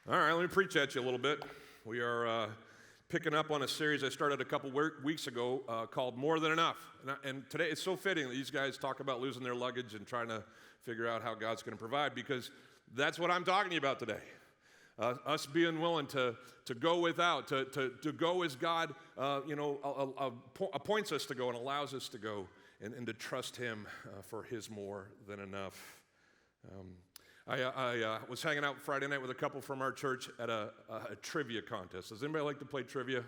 All right, let me preach at you a little bit. We are picking up on a series I started a couple weeks ago called More Than Enough. And today it's so fitting that these guys talk about losing their luggage and trying to figure out how God's going to provide, because that's what I'm talking to you about today. Us being willing to go without, to go as God appoints us to go and allows us to go, and to trust Him for His more than enough. I was hanging out Friday night with a couple from our church at a trivia contest. Does anybody like to play trivia?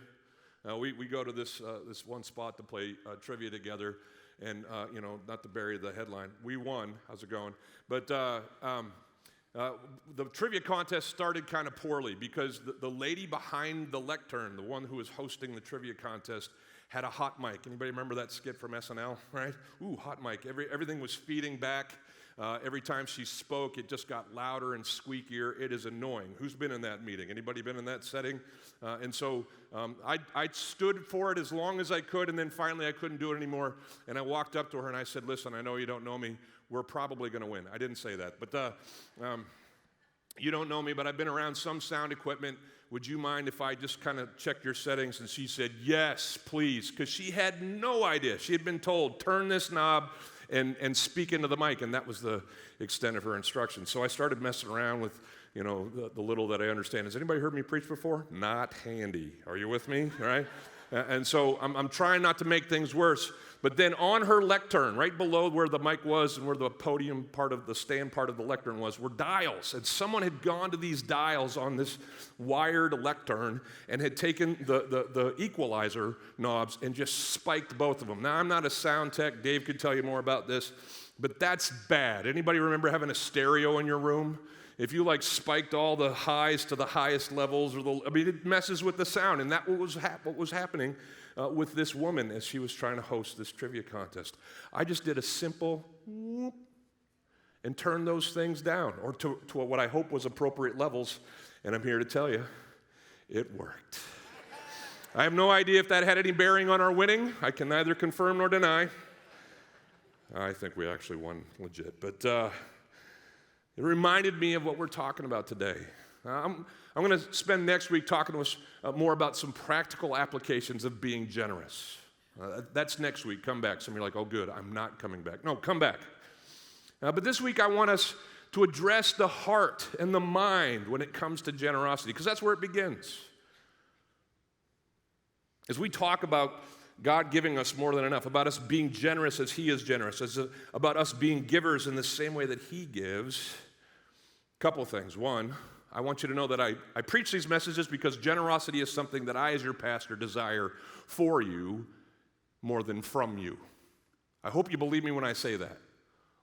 We go to this one spot to play trivia together, and not to bury the headline. We won. How's it going? But the trivia contest started kind of poorly because the lady behind the lectern, the one who was hosting the trivia contest, had a hot mic. Anybody remember that skit from SNL, right? Ooh, hot mic. Everything was feeding back. Every time she spoke, it just got louder and squeakier. It is annoying. Who's been in that meeting? Anybody been in that setting? And so I stood for it as long as I could, and then finally I couldn't do it anymore. And I walked up to her and I said, "Listen, I know you don't know me. We're probably going to win." I didn't say that, but you don't know me, but I've been around some sound equipment. Would you mind if I just kind of checked your settings? And she said, "Yes, please," because she had no idea. She had been told, turn this knob and speak into the mic, and that was the extent of her instructions. So I started messing around with, the little that I understand. Has anybody heard me preach before? Not handy. Are you with me? Right? And so I'm trying not to make things worse. But then on her lectern, right below where the mic was and where the podium part of the stand part of the lectern was, were dials. And someone had gone to these dials on this wired lectern and had taken the equalizer knobs and just spiked both of them. Now, I'm not a sound tech. Dave could tell you more about this. But that's bad. Anybody remember having a stereo in your room? If you spiked all the highs to the highest levels, it messes with the sound. And that was what was happening with this woman as she was trying to host this trivia contest. I just did a simple whoop and turned those things down, or to what I hope was appropriate levels. And I'm here to tell you, it worked. I have no idea if that had any bearing on our winning. I can neither confirm nor deny. I think we actually won legit, but it reminded me of what we're talking about today. I'm going to spend next week talking to us more about some practical applications of being generous. That's next week. Come back. Some of you are like, "Oh, good, I'm not coming back." No, come back. But this week I want us to address the heart and the mind when it comes to generosity, because that's where it begins. As we talk about God giving us more than enough, about us being generous as He is generous, about us being givers in the same way that He gives, a couple of things. One, I want you to know that I preach these messages because generosity is something that I, as your pastor, desire for you more than from you. I hope you believe me when I say that.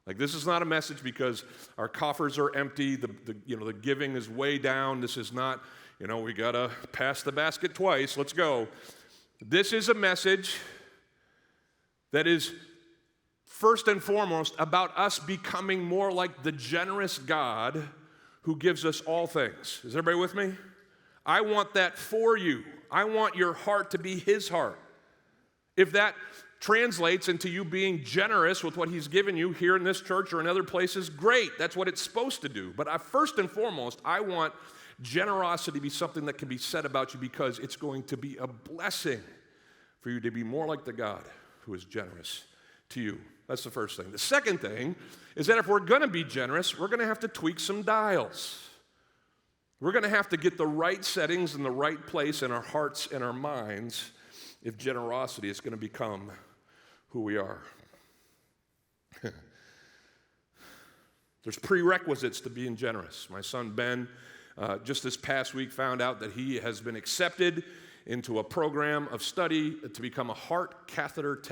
This is not a message because our coffers are empty, the giving is way down. This is not, we got to pass the basket twice, let's go. This is a message that is first and foremost about us becoming more like the generous God who gives us all things. Is everybody with me? I want that for you. I want your heart to be His heart. If that translates into you being generous with what He's given you here in this church or in other places, great. That's what it's supposed to do. But first and foremost, I want generosity to be something that can be said about you because it's going to be a blessing for you to be more like the God who is generous to you. That's the first thing. The second thing is that if we're going to be generous, we're going to have to tweak some dials. We're going to have to get the right settings in the right place in our hearts and our minds if generosity is going to become who we are. There's prerequisites to being generous. My son Ben, just this past week, found out that he has been accepted into a program of study to become a heart catheter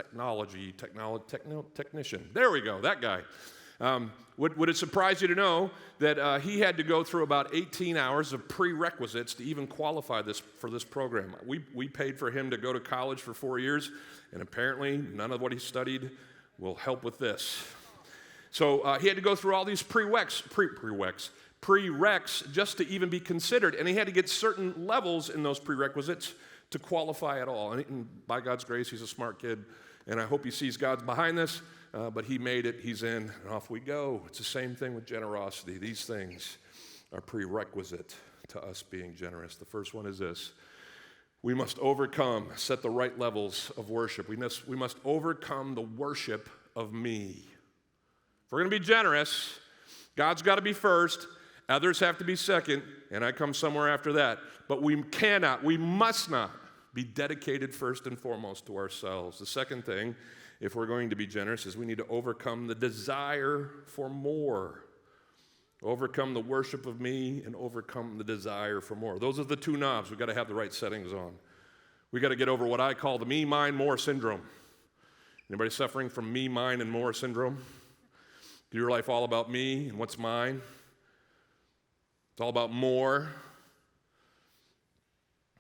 technician. There we go, that guy. Would it surprise you to know that he had to go through about 18 hours of prerequisites to even qualify for this program? We paid for him to go to college for 4 years, and apparently none of what he studied will help with this. So he had to go through all these prereqs just to even be considered, and he had to get certain levels in those prerequisites to qualify at all. And by God's grace, he's a smart kid, and I hope he sees God's behind this, but he made it, he's in, and off we go. It's the same thing with generosity. These things are prerequisite to us being generous. The first one is this. We must overcome, set the right levels of worship. We must overcome the worship of me. If we're going to be generous, God's got to be first, others have to be second, and I come somewhere after that. But we must not be dedicated first and foremost to ourselves. The second thing, if we're going to be generous, is we need to overcome the desire for more. Overcome the worship of me and overcome the desire for more. Those are the two knobs we've got to have the right settings on. We've got to get over what I call the me, mine, more syndrome. Anybody suffering from me, mine, and more syndrome? Is your life all about me and what's mine? It's all about more.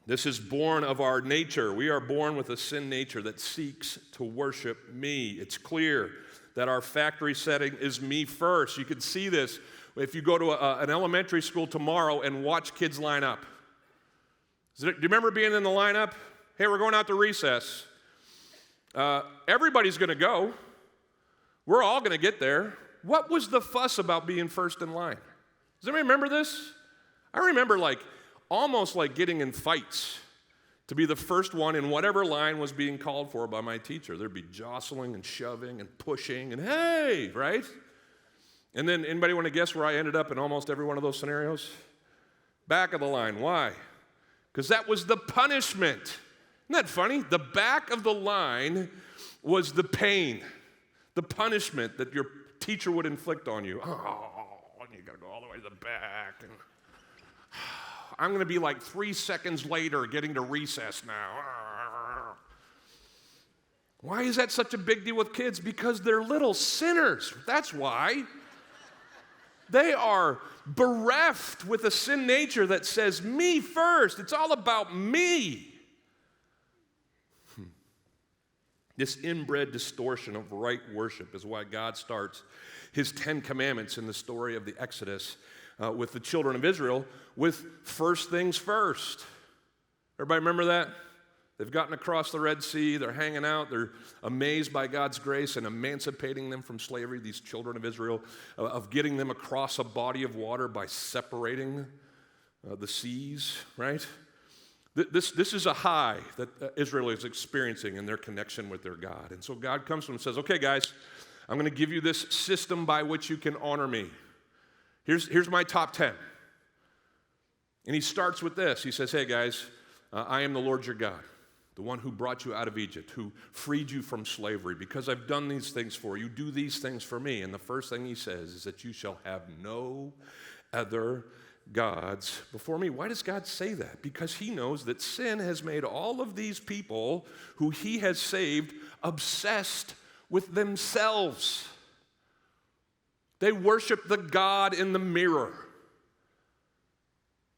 This is born of our nature. We are born with a sin nature that seeks to worship me. It's clear that our factory setting is me first. You can see this if you go to an elementary school tomorrow and watch kids line up. Do you remember being in the lineup? Hey, we're going out to recess. Everybody's going to go. We're all going to get there. What was the fuss about being first in line? Does anybody remember this? I remember almost getting in fights to be the first one in whatever line was being called for by my teacher. There'd be jostling and shoving and pushing and hey, right? And then anybody want to guess where I ended up in almost every one of those scenarios? Back of the line. Why? Because that was the punishment. Isn't that funny? The back of the line was the pain, the punishment that your teacher would inflict on you. Oh, you got to go all the way to the back. And I'm going to be 3 seconds later getting to recess now. Why is that such a big deal with kids? Because they're little sinners. That's why. They are bereft with a sin nature that says, me first. It's all about me. This inbred distortion of right worship is why God starts his 10 commandments in the story of the Exodus with the children of Israel with first things first. Everybody remember that? They've gotten across the Red Sea. They're hanging out. They're amazed by God's grace and emancipating them from slavery, these children of Israel, of getting them across a body of water by separating the seas, right? This is a high that Israel is experiencing in their connection with their God. And so God comes to them and says, okay, guys, I'm going to give you this system by which you can honor me. Here's my top 10. And he starts with this. He says, hey, guys, I am the Lord your God, the one who brought you out of Egypt, who freed you from slavery. Because I've done these things for you, do these things for me. And the first thing he says is that you shall have no other gods before me. Why does God say that? Because he knows that sin has made all of these people who he has saved obsessed with themselves. They worship the God in the mirror.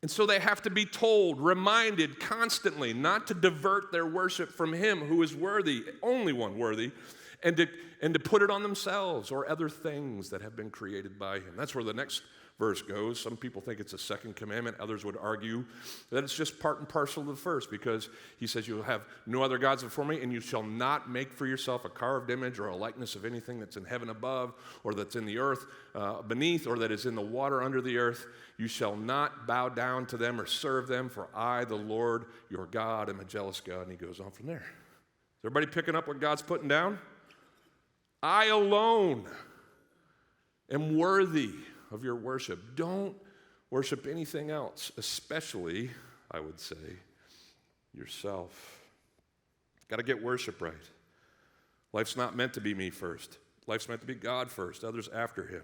And so they have to be told, reminded constantly not to divert their worship from him who is worthy, only one worthy, and to put it on themselves or other things that have been created by him. That's where the next verse goes. Some people think it's a second commandment. Others would argue that it's just part and parcel of the first, because he says you'll have no other gods before me, and you shall not make for yourself a carved image or a likeness of anything that's in heaven above, or that's in the earth beneath, or that is in the water under the earth. You shall not bow down to them or serve them, for I, the Lord your God, am a jealous God. And he goes on from there. Is everybody picking up what God's putting down? I alone am worthy of your worship. Don't worship anything else, especially, I would say, yourself. Got to get worship right. Life's not meant to be me first. Life's meant to be God first, others after him.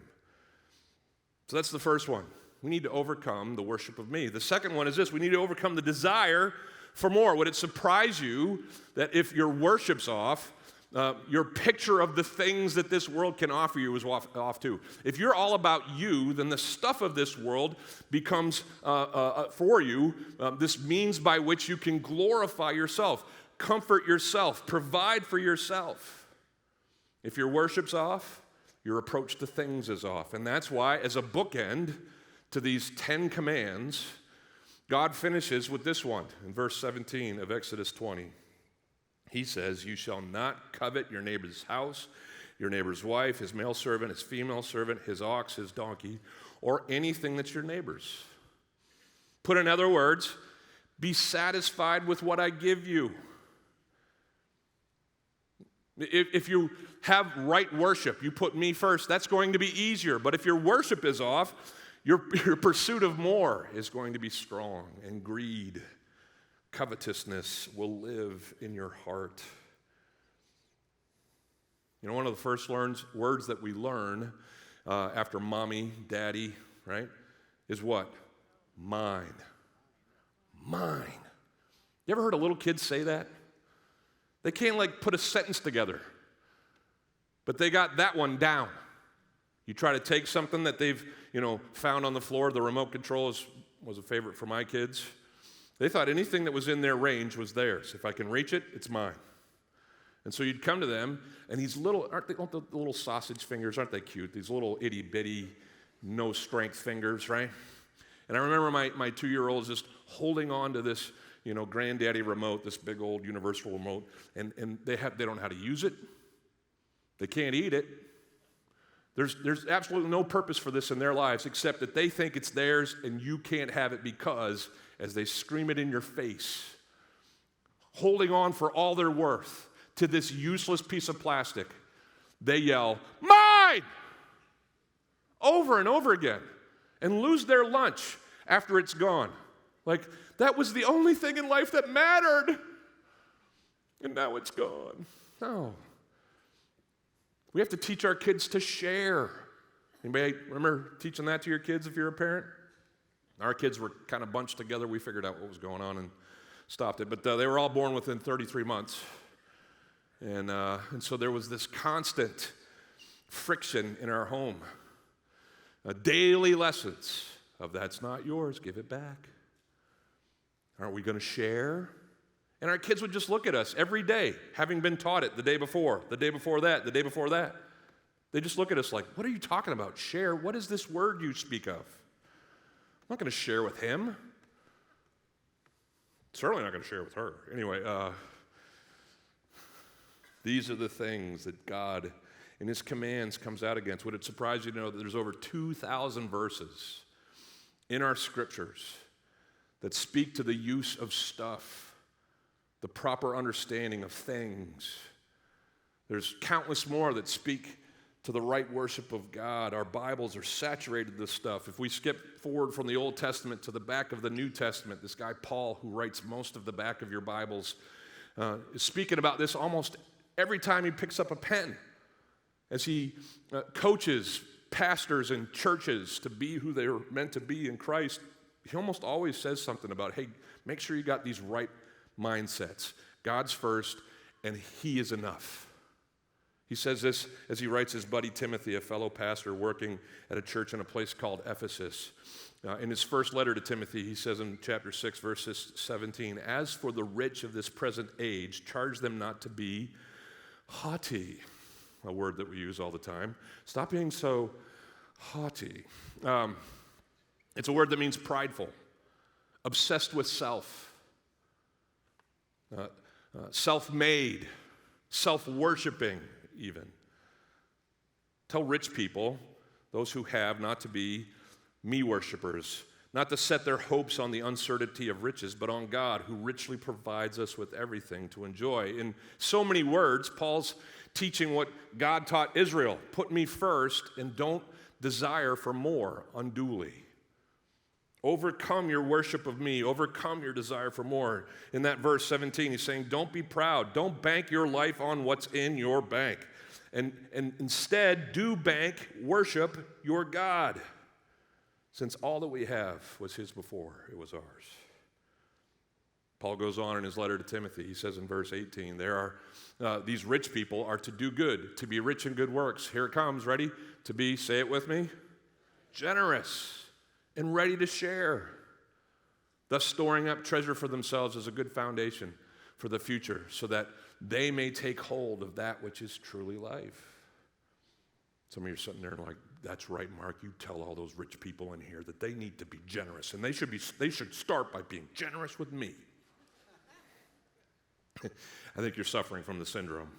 So that's the first one. We need to overcome the worship of me. The second one is this. We need to overcome the desire for more. Would it surprise you that if your worship's off, your picture of the things that this world can offer you is off too? If you're all about you, then the stuff of this world becomes, for you, this means by which you can glorify yourself, comfort yourself, provide for yourself. If your worship's off, your approach to things is off. And that's why, as a bookend to these 10 commands, God finishes with this one in verse 17 of Exodus 20. He says, you shall not covet your neighbor's house, your neighbor's wife, his male servant, his female servant, his ox, his donkey, or anything that's your neighbor's. Put in other words, be satisfied with what I give you. If you have right worship, you put me first, that's going to be easier. But if your worship is off, your pursuit of more is going to be strong, and greed, covetousness will live in your heart. You know, one of the first words that we learn after mommy, daddy, right, is what? Mine. Mine. You ever heard a little kid say that? They can't put a sentence together, but they got that one down. You try to take something that they've, found on the floor. The remote control was a favorite for my kids. They thought anything that was in their range was theirs. If I can reach it, it's mine. And so you'd come to them, and these little, the little sausage fingers, aren't they cute? These little itty-bitty, no-strength fingers, right? And I remember my 2-year-old just holding on to this, granddaddy remote, this big old universal remote, and they don't know how to use it. They can't eat it. There's absolutely no purpose for this in their lives except that they think it's theirs and you can't have it because, as they scream it in your face, holding on for all they're worth to this useless piece of plastic, they yell, "Mine!" over and over again and lose their lunch after it's gone. That was the only thing in life that mattered, and now it's gone. No. We have to teach our kids to share. Anybody remember teaching that to your kids if you're a parent? Our kids were kind of bunched together. We figured out what was going on and stopped it. But they were all born within 33 months. And so there was this constant friction in our home. Daily lessons of that's not yours, give it back. Aren't we going to share? And our kids would just look at us every day, having been taught it the day before that, the day before that. They just look at us like, what are you talking about? Share? What is this word you speak of? I'm not going to share with him. Certainly not going to share with her. Anyway, these are the things that God in his commands comes out against. Would it surprise you to know that there's over 2,000 verses in our scriptures that speak to the use of stuff, the proper understanding of things. There's countless more that speak to the right worship of God. Our Bibles are saturated with this stuff. If we skip forward from the Old Testament to the back of the New Testament, this guy Paul, who writes most of the back of your Bibles, is speaking about this almost every time he picks up a pen, as he coaches pastors and churches to be who they're meant to be in Christ. He almost always says something about, hey, make sure you got these right mindsets. God's first, and he is enough. He says this as he writes his buddy Timothy, a fellow pastor working at a church in a place called Ephesus. In his first letter to Timothy, he says in chapter 6, verse 17, "As for the rich of this present age, charge them not to be haughty," a word that we use all the time. Stop being so haughty. It's a word that means prideful, obsessed with self. Self-made, self-worshiping even. Tell rich people, those who have, not to be me-worshipers, not to set their hopes on the uncertainty of riches, but on God, who richly provides us with everything to enjoy. In so many words, Paul's teaching what God taught Israel: put me first and don't desire for more unduly. Overcome your worship of me. Overcome your desire for more. In that verse 17, he's saying, don't be proud. Don't bank your life on what's in your bank. And instead, do bank, worship your God. Since all that we have was his before it was ours. Paul goes on in his letter to Timothy. He says in verse 18, these rich people are to do good, to be rich in good works. Here it comes, ready? To be, say it with me, generous and ready to share, thus storing up treasure for themselves as a good foundation for the future, so that they may take hold of that which is truly life. Some of you are sitting there like, that's right, Mark, you tell all those rich people in here that they need to be generous, and they should start by being generous with me. I think you're suffering from the syndrome,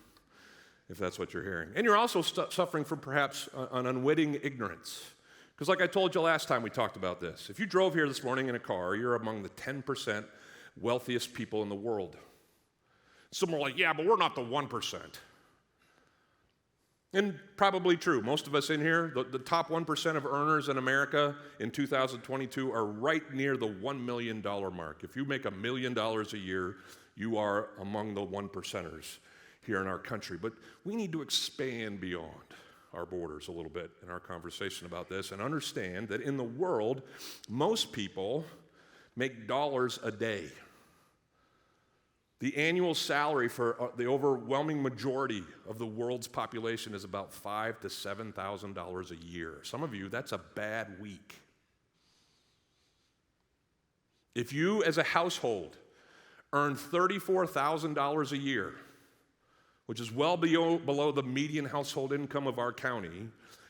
if that's what you're hearing. And you're also suffering from perhaps an unwitting ignorance. Because like I told you last time we talked about this, if you drove here this morning in a car, you're among the 10% wealthiest people in the world. Some are like, yeah, but we're not the 1%. And probably true. Most of us in here, the top 1% of earners in America in 2022 are right near the $1 million mark. If you make $1 million a year, you are among the 1%ers here in our country. But we need to expand beyond our borders a little bit in our conversation about this and understand that in the world, most people make dollars a day. The annual salary for the overwhelming majority of the world's population is about $5,000 to $7,000 a year. Some of you, that's a bad week. If you, as a household, earn $34,000 a year, which is well below the median household income of our county,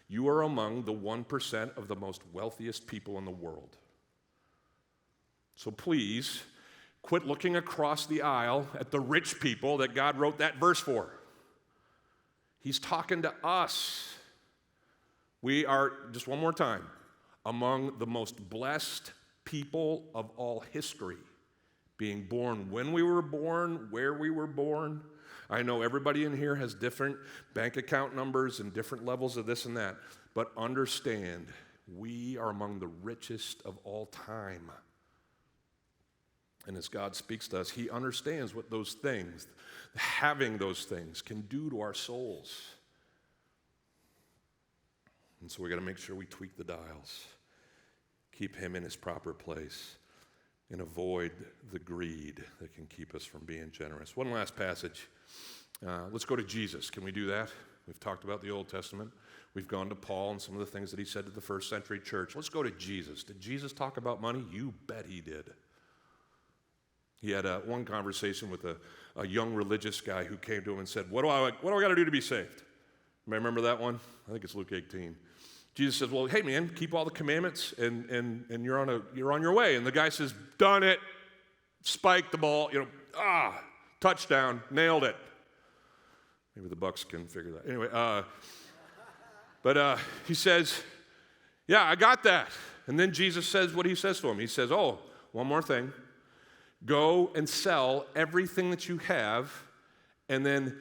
you are among the 1% of the most wealthiest people in the world. So please, quit looking across the aisle at the rich people that God wrote that verse for. He's talking to us. We are, just one more time, among the most blessed people of all history, being born when we were born, where we were born. I know everybody in here has different bank account numbers and different levels of this and that, but understand, we are among the richest of all time. And as God speaks to us, he understands what those things, having those things, can do to our souls. And so we got to make sure we tweak the dials, keep him in his proper place, and avoid the greed that can keep us from being generous. One last passage. Let's go to Jesus. Can we do that? We've talked about the Old Testament. We've gone to Paul and some of the things that he said to the first century church. Let's go to Jesus. Did Jesus talk about money? You bet he did. He had one conversation with a young religious guy who came to him and said, what do I got to do to be saved? You remember that one? I think it's Luke 18. Jesus says, well, hey man, keep all the commandments and you're on your way. And the guy says, done it, spiked the ball, touchdown, nailed it. Maybe the Bucks can figure that. Anyway, but he says, yeah, I got that. And then Jesus says what he says to him. He says, oh, one more thing. Go and sell everything that you have, and then,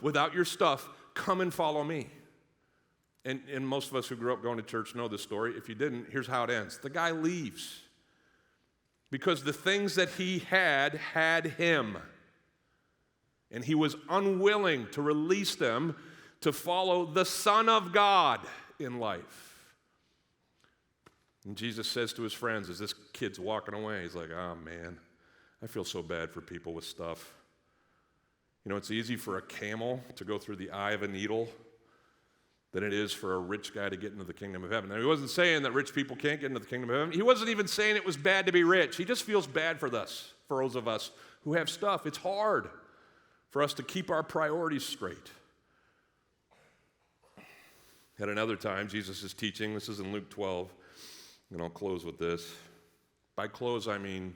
without your stuff, come and follow me. And most of us who grew up going to church know this story. If you didn't, here's how it ends. The guy leaves because the things that he had him, and he was unwilling to release them to follow the Son of God in life. And Jesus says to his friends as this kid's walking away, he's like, oh man, I feel so bad for people with stuff. You know, it's easy for a camel to go through the eye of a needle than it is for a rich guy to get into the kingdom of heaven. Now, he wasn't saying that rich people can't get into the kingdom of heaven. He wasn't even saying it was bad to be rich. He just feels bad for those of us who have stuff. It's hard for us to keep our priorities straight. At another time, Jesus is teaching, this is in Luke 12, and I'll close with this. By close, I mean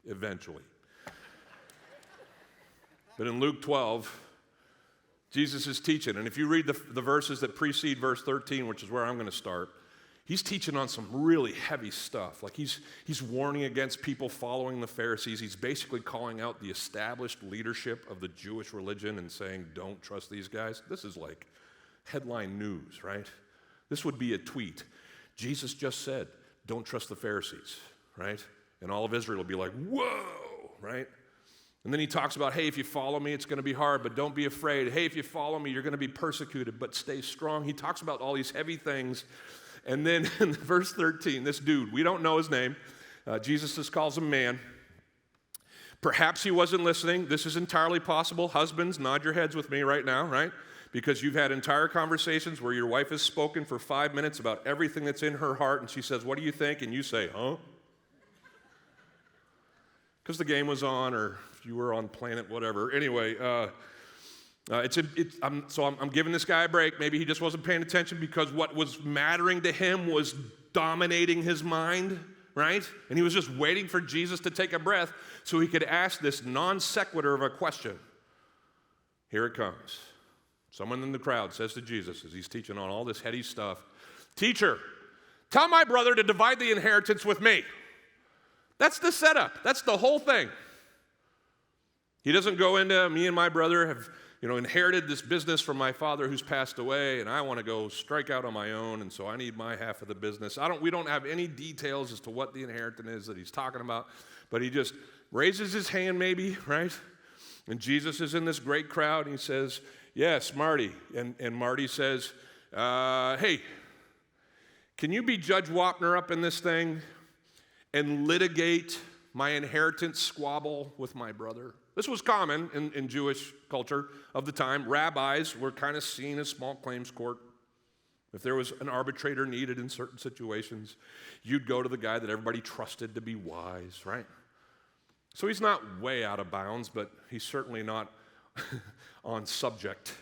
eventually. But in Luke 12, Jesus is teaching, and if you read the verses that precede verse 13, which is where I'm going to start, he's teaching on some really heavy stuff. Like he's warning against people following the Pharisees. He's basically calling out the established leadership of the Jewish religion and saying, don't trust these guys. This is like headline news, right? This would be a tweet. Jesus just said, don't trust the Pharisees, right? And all of Israel will be like, whoa, right? And then he talks about, hey, if you follow me, it's going to be hard, but don't be afraid. Hey, if you follow me, you're going to be persecuted, but stay strong. He talks about all these heavy things. And then in verse 13, this dude, we don't know his name. Jesus just calls him man. Perhaps he wasn't listening. This is entirely possible. Husbands, nod your heads with me right now, right? Because you've had entire conversations where your wife has spoken for 5 minutes about everything that's in her heart, and she says, what do you think? And you say, huh? Because the game was on, or if you were on planet whatever. Anyway, I'm giving this guy a break. Maybe he just wasn't paying attention because what was mattering to him was dominating his mind, right? And he was just waiting for Jesus to take a breath so he could ask this non sequitur of a question. Here it comes. Someone in the crowd says to Jesus, as he's teaching on all this heady stuff, teacher, Tell my brother to divide the inheritance with me. That's the setup. That's the whole thing. He doesn't go into, me and my brother have inherited this business from my father who's passed away, and I want to go strike out on my own, and so I need my half of the business. We don't have any details as to what the inheritance is that he's talking about, but he just raises his hand maybe, right? And Jesus is in this great crowd, and he says, yes, Marty. And Marty says, hey, can you be Judge Wapner up in this thing and litigate my inheritance squabble with my brother? This was common in Jewish culture of the time. Rabbis were kind of seen as small claims court. If there was an arbitrator needed in certain situations, you'd go to the guy that everybody trusted to be wise, right? So he's not way out of bounds, but he's certainly not on subject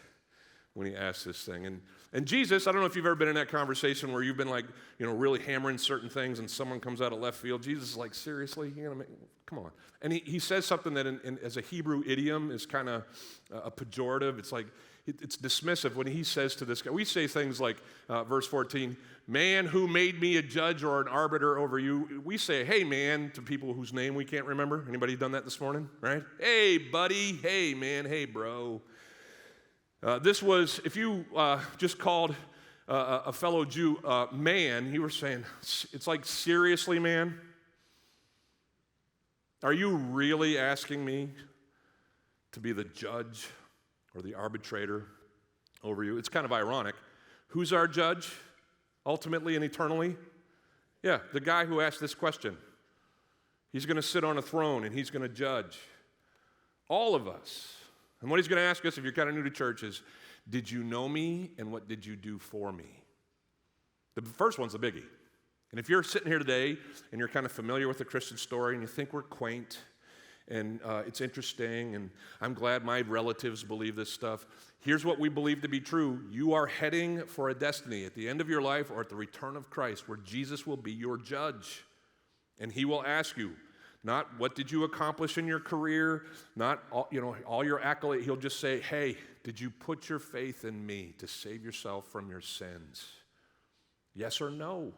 when he asks this thing. And Jesus, I don't know if you've ever been in that conversation where you've been like, really hammering certain things and someone comes out of left field. Jesus is like, seriously? Come on. And he says something that as a Hebrew idiom is kind of a pejorative. It's like, it's dismissive when he says to this guy. We say things like, verse 14, man who made me a judge or an arbiter over you. We say, hey, man, to people whose name we can't remember. Anybody done that this morning, right? Hey, buddy. Hey, man. Hey, bro. This was, if you just called a fellow Jew man, you were saying, it's like, seriously, man? Are you really asking me to be the judge or the arbitrator over you? It's kind of ironic. Who's our judge, ultimately and eternally? Yeah, the guy who asked this question. He's going to sit on a throne and he's going to judge all of us. And what he's going to ask us, if you're kind of new to church, is, did you know me and what did you do for me? The first one's the biggie. And if you're sitting here today and you're kind of familiar with the Christian story and you think we're quaint and it's interesting and I'm glad my relatives believe this stuff, here's what we believe to be true. You are heading for a destiny at the end of your life or at the return of Christ where Jesus will be your judge. And he will ask you, not what did you accomplish in your career, not all your accolades. He'll just say, hey, did you put your faith in me to save yourself from your sins? Yes or no?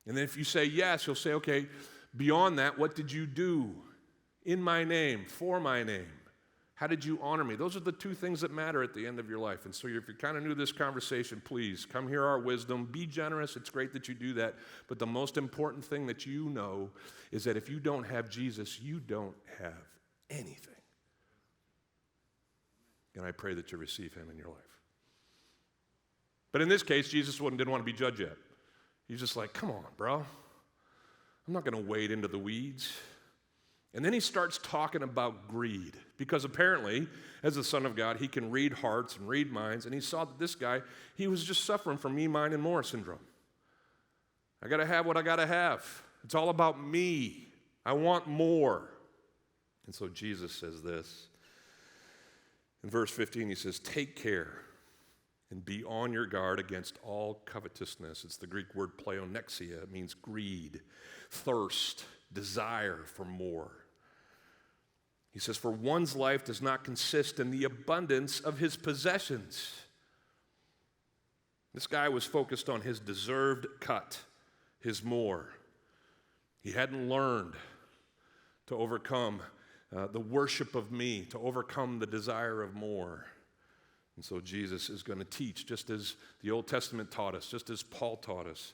And then if you say yes, he'll say, okay, beyond that, what did you do in my name, for my name? How did you honor me? Those are the two things that matter at the end of your life. And so if you're kind of new to this conversation, please come hear our wisdom. Be generous. It's great that you do that. But the most important thing that you know is that if you don't have Jesus, you don't have anything. And I pray that you receive him in your life. But in this case, Jesus didn't want to be judged yet. He's just like, come on, bro. I'm not going to wade into the weeds. And then he starts talking about greed, because apparently, as the Son of God, he can read hearts and read minds, and he saw that this guy, he was just suffering from me, mine, and more syndrome. I got to have what I got to have. It's all about me. I want more. And so Jesus says this. In verse 15, he says, take care and be on your guard against all covetousness. It's the Greek word pleonexia. It means greed, thirst, desire for more. He says, for one's life does not consist in the abundance of his possessions. This guy was focused on his deserved cut, his more. He hadn't learned to overcome the worship of me, to overcome the desire of more. And so Jesus is going to teach, just as the Old Testament taught us, just as Paul taught us,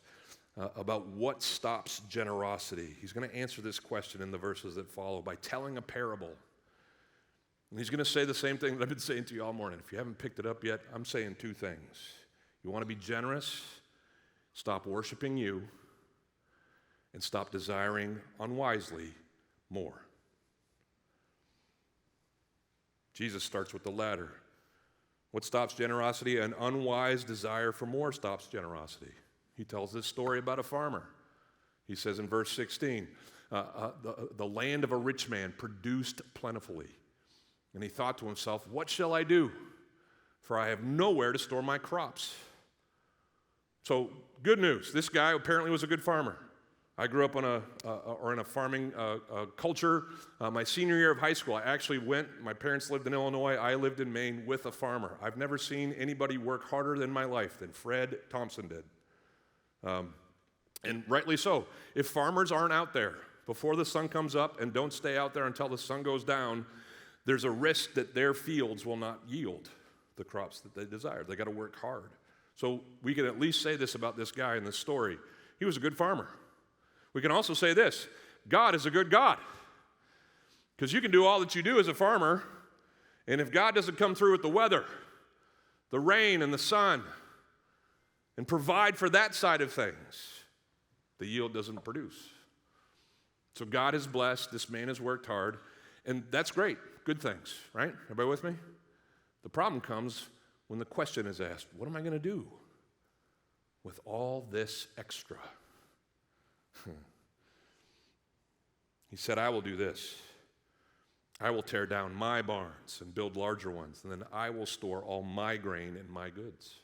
about what stops generosity. He's going to answer this question in the verses that follow by telling a parable. And he's going to say the same thing that I've been saying to you all morning. If you haven't picked it up yet, I'm saying two things. You want to be generous? Stop worshiping you and stop desiring unwisely more. Jesus starts with the latter. What stops generosity? An unwise desire for more stops generosity. He tells this story about a farmer. He says in verse 16, the land of a rich man produced plentifully. And he thought to himself, what shall I do? For I have nowhere to store my crops. So, good news. This guy apparently was a good farmer. I grew up in a farming culture. My senior year of high school, I actually went, my parents lived in Illinois, I lived in Maine with a farmer. I've never seen anybody work harder in my life than Fred Thompson did. And rightly so. If farmers aren't out there before the sun comes up and don't stay out there until the sun goes down, there's a risk that their fields will not yield the crops that they desire. They got to work hard. So we can at least say this about this guy in this story. He was a good farmer. We can also say this: God is a good God. Because you can do all that you do as a farmer, and if God doesn't come through with the weather, the rain and the sun, and provide for that side of things, the yield doesn't produce. So God is blessed. This man has worked hard, and that's great. Good things, right? Everybody with me? The problem comes when the question is asked, what am I going to do with all this extra? He said, I will do this. I will tear down my barns and build larger ones, and then I will store all my grain and my goods.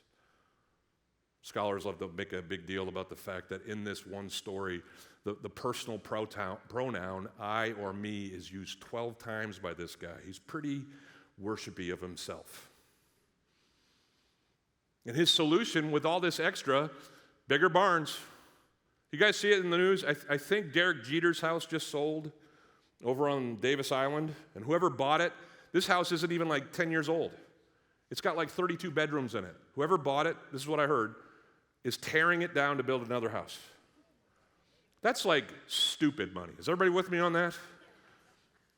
Scholars love to make a big deal about the fact that in this one story, the personal pronoun I or me is used 12 times by this guy. He's pretty worshipy of himself. And his solution with all this extra, bigger barns. You guys see it in the news? I think Derek Jeter's house just sold over on Davis Island, and whoever bought it, this house isn't even like 10 years old. It's got like 32 bedrooms in it. Whoever bought it, this is what I heard, is tearing it down to build another house. That's like stupid money. Is everybody with me on that?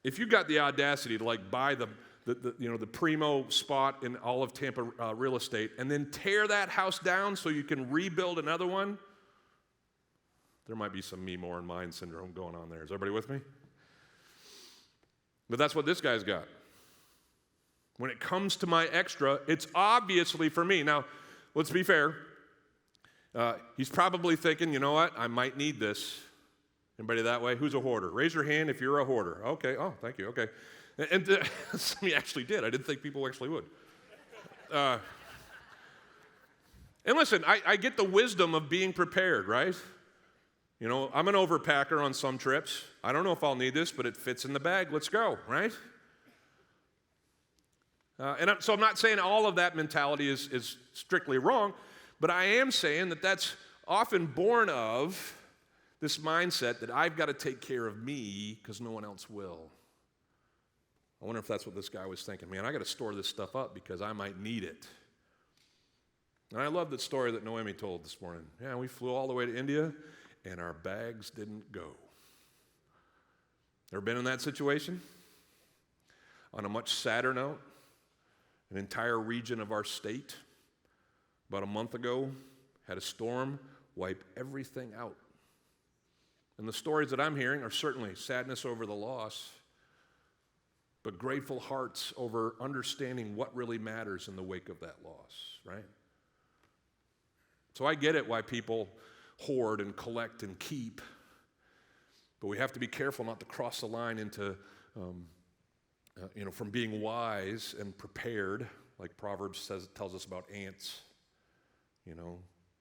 If you got the audacity to like buy the primo spot in all of Tampa real estate and then tear that house down so you can rebuild another one, there might be some me more and mine syndrome going on there. Is everybody with me? But that's what this guy's got. When it comes to my extra, it's obviously for me. Now, let's be fair. He's probably thinking, you know what, I might need this. Anybody that way? Who's a hoarder? Raise your hand if you're a hoarder. Okay, oh, thank you, okay. And some of you actually did. I didn't think people actually would. And listen, I get the wisdom of being prepared, right? You know, I'm an overpacker on some trips. I don't know if I'll need this, but it fits in the bag. Let's go, right? So I'm not saying all of that mentality is strictly wrong, but I am saying that that's often born of this mindset that I've got to take care of me because no one else will. I wonder if that's what this guy was thinking. Man, I got to store this stuff up because I might need it. And I love the story that Noemi told this morning. Yeah, we flew all the way to India, and our bags didn't go. Ever been in that situation? On a much sadder note, an entire region of our state, about a month ago, had a storm wipe everything out. And the stories that I'm hearing are certainly sadness over the loss, but grateful hearts over understanding what really matters in the wake of that loss, right? So I get it why people hoard and collect and keep, but we have to be careful not to cross the line into, from being wise and prepared, like Proverbs tells us about ants,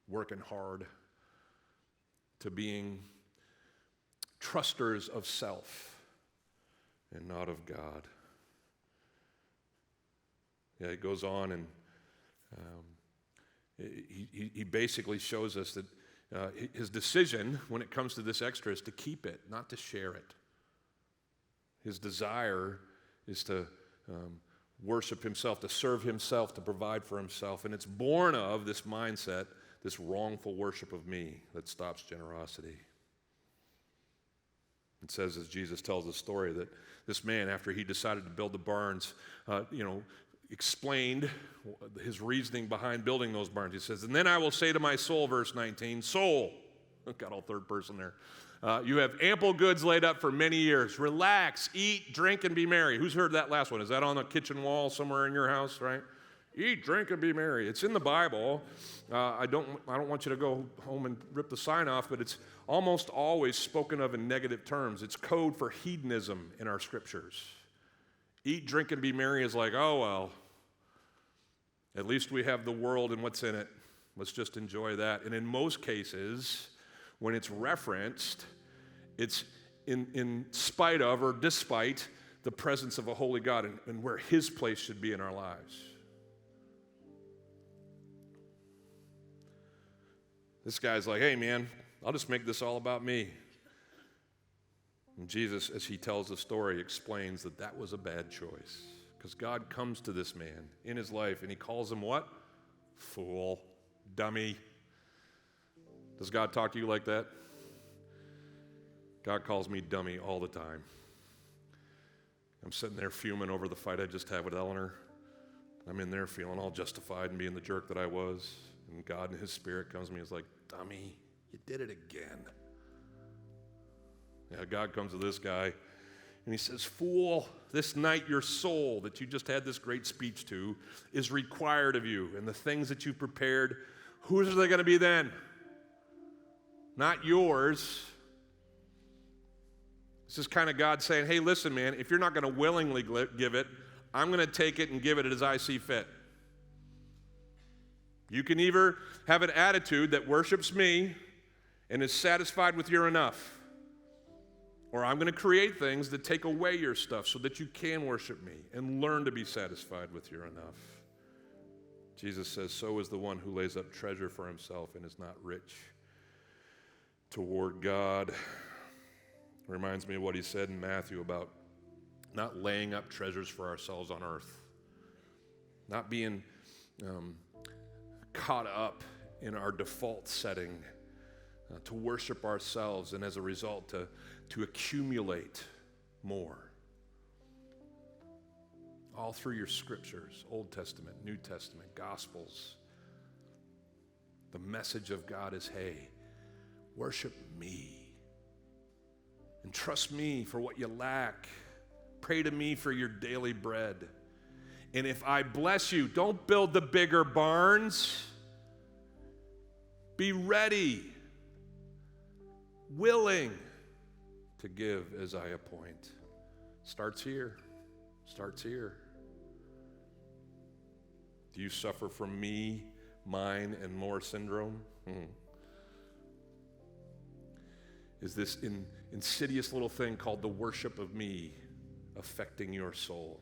working hard, to being trusters of self and not of God. Yeah, it goes on, and he basically shows us that his decision when it comes to this extra is to keep it, not to share it. His desire is to worship himself, to serve himself, to provide for himself, and it's born of this mindset, this wrongful worship of me that stops generosity. It says, as Jesus tells the story, that this man, after he decided to build the barns, explained his reasoning behind building those barns. He says, and then I will say to my soul, verse 19, soul, got all third person there, you have ample goods laid up for many years. Relax, eat, drink, and be merry. Who's heard that last one? Is that on the kitchen wall somewhere in your house, right? Eat, drink, and be merry. It's in the Bible. I don't want you to go home and rip the sign off, but it's almost always spoken of in negative terms. It's code for hedonism in our scriptures. Eat, drink, and be merry is like, oh, well, at least we have the world and what's in it. Let's just enjoy that. And in most cases, when it's referenced, it's in spite of or despite the presence of a holy God and where his place should be in our lives. This guy's like, hey, man, I'll just make this all about me. And Jesus, as he tells the story, explains that that was a bad choice. Because God comes to this man in his life, and he calls him what? Fool, dummy. Does God talk to you like that? God calls me dummy all the time. I'm sitting there fuming over the fight I just had with Eleanor. I'm in there feeling all justified and being the jerk that I was. And God in his spirit comes to me and is like, dummy, you did it again. Yeah, God comes to this guy and he says, fool, this night your soul that you just had this great speech to is required of you. And the things that you prepared, whose are they going to be then? Not yours. This is kind of God saying, hey, listen, man, if you're not going to willingly give it, I'm going to take it and give it as I see fit. You can either have an attitude that worships me and is satisfied with your enough, or I'm going to create things that take away your stuff so that you can worship me and learn to be satisfied with your enough. Jesus says, so is the one who lays up treasure for himself and is not rich toward God. Reminds me of what he said in Matthew about not laying up treasures for ourselves on earth, not being caught up in our default setting to worship ourselves and as a result to accumulate more. All through your scriptures, Old Testament, New Testament, Gospels, the message of God is, hey, worship me and trust me for what you lack. Pray to me for your daily bread. And if I bless you, don't build the bigger barns. Be ready, willing to give as I appoint. Starts here. Starts here. Do you suffer from me, mine, and more syndrome? Is this insidious little thing called the worship of me affecting your soul?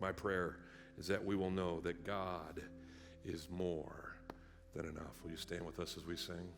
My prayer is that we will know that God is more than enough. Will you stand with us as we sing?